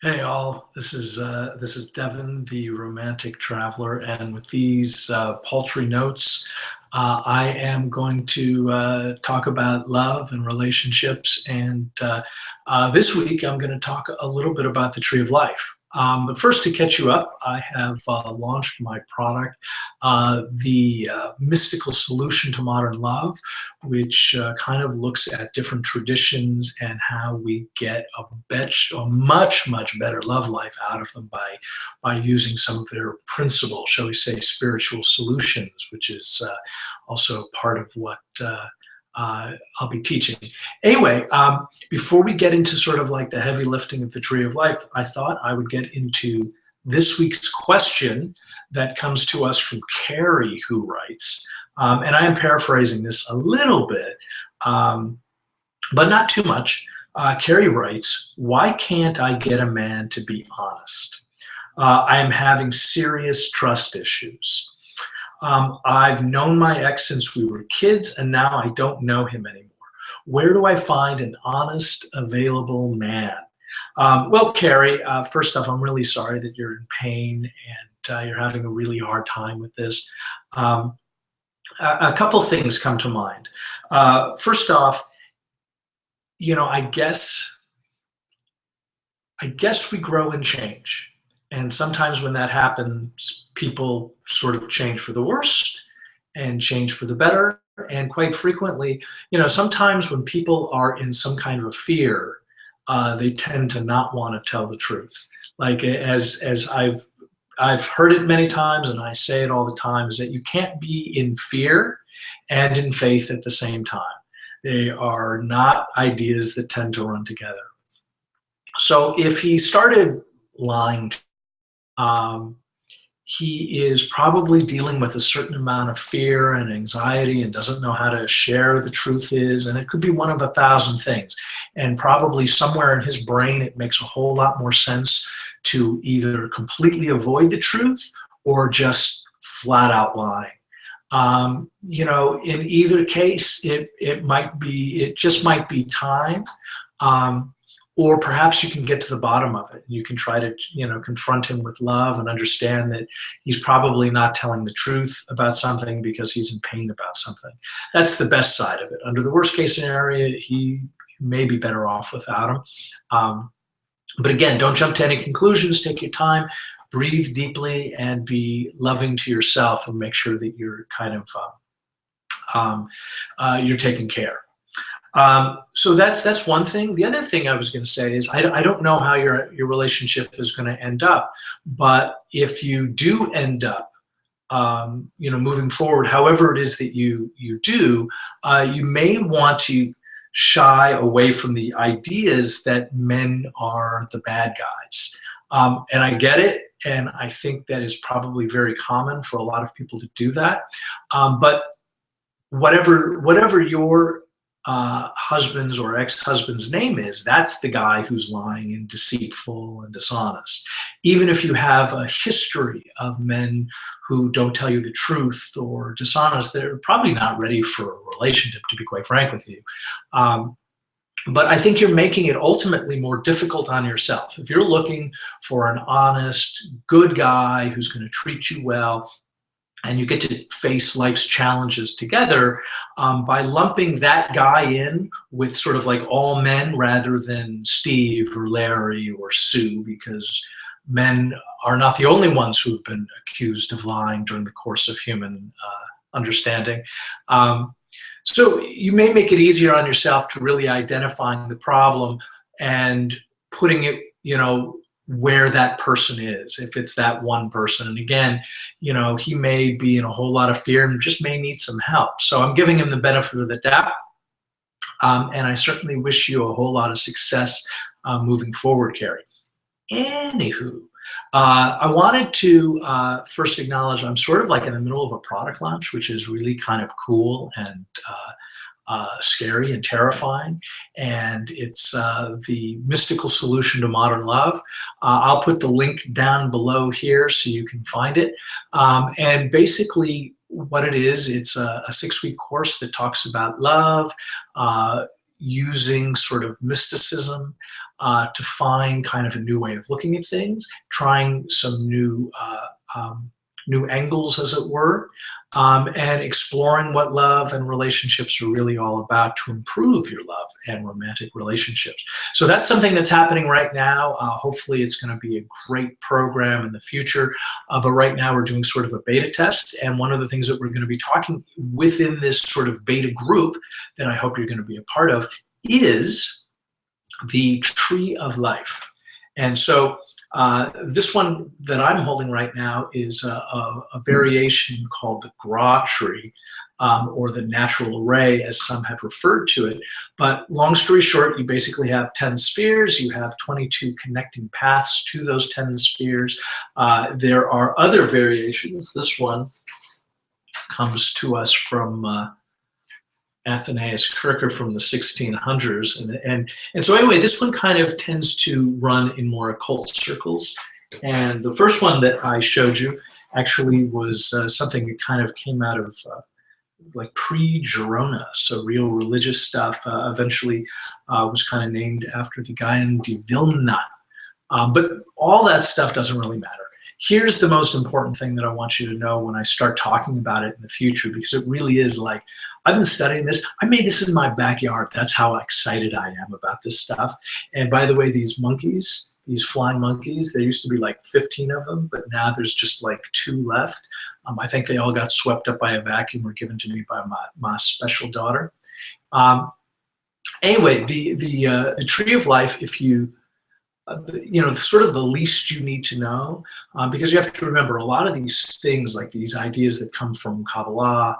Hey all, this is Devin, the romantic traveler, and with these paltry notes, I am going to talk about love and relationships. And this week, I'm going to talk a little bit about the Tree of Life. But first, to catch you up, I have launched my product, the Mystical Solution to Modern Love, which kind of looks at different traditions and how we get a much better love life out of them by using some of their principles, shall we say, spiritual solutions, which is also part of what I'll be teaching. Anyway, before we get into sort of like the heavy lifting of the Tree of Life, I thought I would get into this week's question that comes to us from Carrie, who writes, and I am paraphrasing this a little bit, but not too much. Carrie writes, "Why can't I get a man to be honest? I am having serious trust issues. I've known my ex since we were kids, and now I don't know him anymore. Where do I find an honest, available man?" Well, Carrie, first off, I'm really sorry that you're in pain and you're having a really hard time with this. Um, a couple things come to mind. First off, I guess we grow and change. And sometimes when that happens, people sort of change for the worst and change for the better. And quite frequently, sometimes when people are in some kind of a fear, they tend to not want to tell the truth. Like as I've heard it many times, and I say it all the time, is that you can't be in fear and in faith at the same time. They are not ideas that tend to run together. So if he started lying, um, he is probably dealing with a certain amount of fear and anxiety and doesn't know how to share the truth is. And it could be one of 1,000 things. And probably somewhere in his brain, it makes a whole lot more sense to either completely avoid the truth or just flat out lying. In either case, it just might be time. Um, or perhaps you can get to the bottom of it. You can try to, confront him with love and understand that he's probably not telling the truth about something because he's in pain about something. That's the best side of it. Under the worst case scenario, he may be better off without him. But again, don't jump to any conclusions. Take your time, breathe deeply, and be loving to yourself, and make sure that you're kind of you're taking care. So that's one thing. The other thing I was going to say is I don't know how your relationship is going to end up, but if you do end up, moving forward, however it is that you do, you may want to shy away from the ideas that men are the bad guys. And I get it, and I think that is probably very common for a lot of people to do that. But whatever your husband's or ex-husband's name is, that's the guy who's lying and deceitful and dishonest. Even if you have a history of men who don't tell you the truth or dishonest, they're probably not ready for a relationship, to be quite frank with you. But I think you're making it ultimately more difficult on yourself. If you're looking for an honest, good guy who's going to treat you well, and you get to face life's challenges together, by lumping that guy in with sort of like all men rather than Steve or Larry or Sue, because men are not the only ones who've been accused of lying during the course of human understanding. So you may make it easier on yourself to really identifying the problem and putting it, where that person is, if it's that one person. And again, he may be in a whole lot of fear and just may need some help. So I'm giving him the benefit of the doubt. And I certainly wish you a whole lot of success moving forward, Carrie. Anywho, I wanted to first acknowledge I'm sort of like in the middle of a product launch, which is really kind of cool and scary and terrifying. And it's the Mystical Solution to Modern Love. I'll put the link down below here so you can find it. And basically what it is, it's a 6-week course that talks about love, using sort of mysticism to find kind of a new way of looking at things, trying some new angles, as it were, and exploring what love and relationships are really all about to improve your love and romantic relationships. So that's something that's happening right now. Hopefully it's going to be a great program in the future, but right now we're doing sort of a beta test, and one of the things that we're going to be talking within this sort of beta group that I hope you're going to be a part of is the Tree of Life. And so this one that I'm holding right now is a variation called the Gra tree, or the natural array, as some have referred to it. But long story short, you basically have 10 spheres. You have 22 connecting paths to those 10 spheres. There are other variations. This one comes to us from Athenaeus Kircher from the 1600s. And so anyway, this one kind of tends to run in more occult circles. And the first one that I showed you actually was something that kind of came out of like pre-Girona, so real religious stuff. Eventually was kind of named after the guy in De Vilna. But all that stuff doesn't really matter. Here's the most important thing that I want you to know when I start talking about it in the future, because it really is like, I've been studying this. I made this in my backyard. That's how excited I am about this stuff. And by the way, these monkeys, these flying monkeys, there used to be like 15 of them, but now there's just like 2 left. I think they all got swept up by a vacuum or given to me by my special daughter. Anyway, the Tree of Life, if you, sort of the least you need to know, because you have to remember a lot of these things, like these ideas that come from Kabbalah,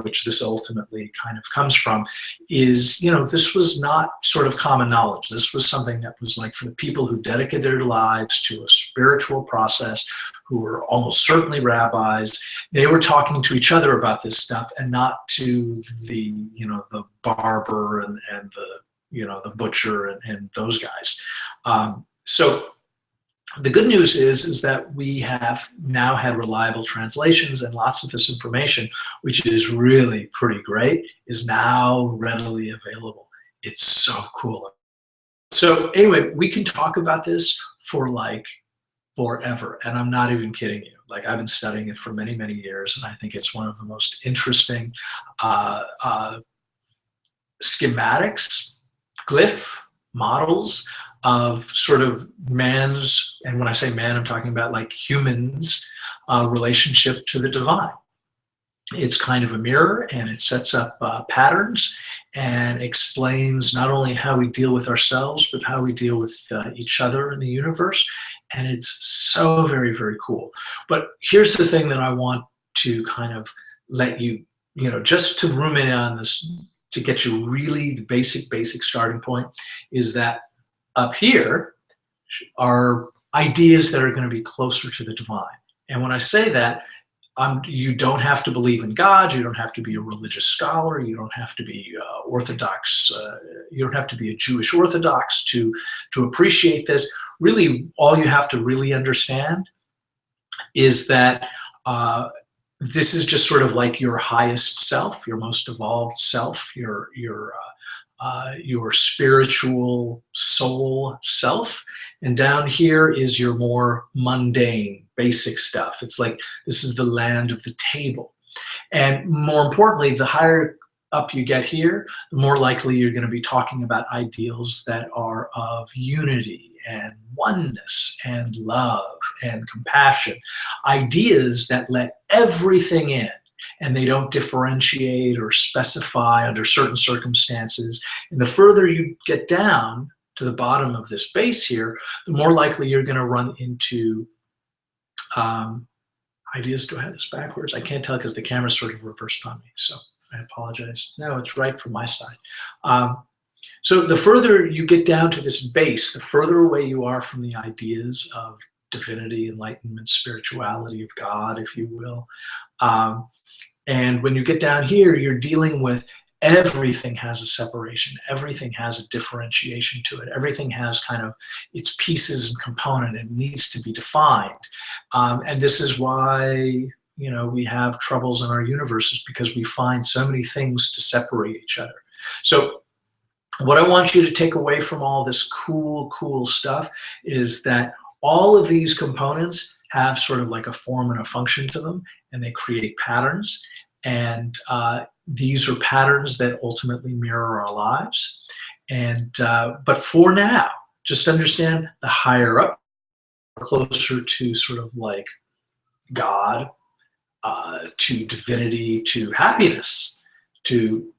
which this ultimately kind of comes from, is, this was not sort of common knowledge. This was something that was like for the people who dedicated their lives to a spiritual process, who were almost certainly rabbis. They were talking to each other about this stuff and not to the, the barber and the butcher and those guys. So the good news is that we have now had reliable translations, and lots of this information, which is really pretty great, is now readily available. It's so cool. So anyway, we can talk about this for like forever, and I'm not even kidding you. Like, I've been studying it for many, many years, and I think it's one of the most interesting schematics, glyph models of sort of man's, and when I say man, I'm talking about like humans' relationship to the divine. It's kind of a mirror, and it sets up patterns and explains not only how we deal with ourselves, but how we deal with each other in the universe. And it's so very, very cool. But here's the thing that I want to kind of let you, just to ruminate on this, to get you really the basic starting point, is that up here are ideas that are going to be closer to the divine. And when I say that, you don't have to believe in God, you don't have to be a religious scholar, you don't have to be Orthodox, you don't have to be a Jewish Orthodox to appreciate this. Really, all you have to really understand is that this is just sort of like your highest self, your most evolved self, your spiritual soul self. And down here is your more mundane, basic stuff. It's like, this is the land of the table. And more importantly, the higher up you get here, the more likely you're going to be talking about ideals that are of unity and oneness and love and compassion. Ideas that let everything in, and they don't differentiate or specify under certain circumstances. And the further you get down to the bottom of this base here, the more likely you're going to run into ideas. Do I have this backwards? I can't tell because the camera's sort of reversed on me, so I apologize. No, it's right from my side. So the further you get down to this base, the further away you are from the ideas of divinity, enlightenment, spirituality, of God, if you will. And when you get down here, you're dealing with everything has a separation. Everything has a differentiation to it. Everything has kind of its pieces and component. It needs to be defined. And this is why, we have troubles in our universes, because we find so many things to separate each other. So What I want you to take away from all this cool stuff is that all of these components have sort of like a form and a function to them, and they create patterns. And these are patterns that ultimately mirror our lives. And but for now, just understand the higher up, closer to sort of like God, to divinity, to happiness, to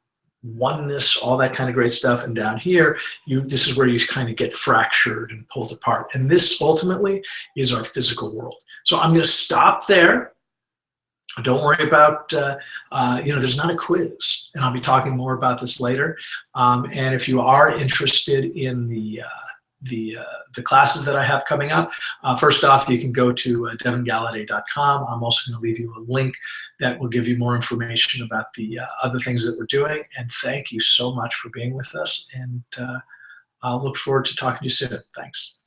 oneness, all that kind of great stuff. And down here, this is where you kind of get fractured and pulled apart. And this ultimately is our physical world. So I'm going to stop there. Don't worry about, there's not a quiz, and I'll be talking more about this later. And if you are interested in the classes that I have coming up, first off, you can go to devingallaudet.com. I'm also going to leave you a link that will give you more information about the other things that we're doing. And thank you so much for being with us. And I'll look forward to talking to you soon. Thanks.